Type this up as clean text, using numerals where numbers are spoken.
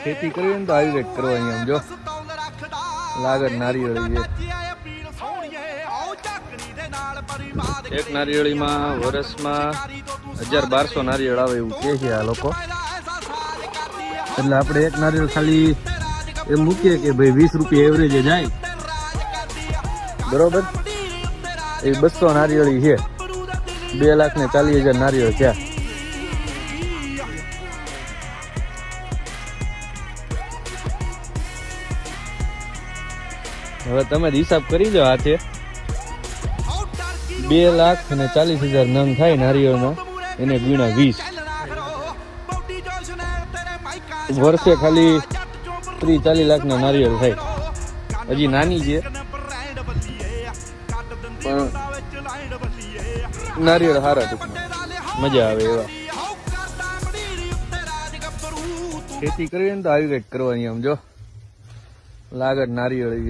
ખેતી કરવી ને તો આવી કંઈક કરવાની આમ જો લાગત નારિયેળી છે એક નારિયેળીમાં વર્ષમાં 1200 નારિયેળ આવે એવું કહે છે આ લોકો એટલે આપણે એક નારિયેળ ખાલી એમ મૂકીએ કે ભાઈ 20 રૂપિયા એવરેજે જાય બરોબર એ 200 નારિયેળી છે 2,40,000 નારિયેળ થયા હવે તમે હિસાબ કરી લો હાથે 2,40,000 નંગ થાય નારિયેળના એને ગુણ્યા 20 વર્ષે ખાલી 30-40 લાખના નારિયેળ થાય હજી નાની છે પણ નારિયેળ સારા ટૂંકમાં મજા આવે એવા ખેતી કરવી ને તો આવી કંઈક કરવાની આમ જો લાગત નારિયેળી છે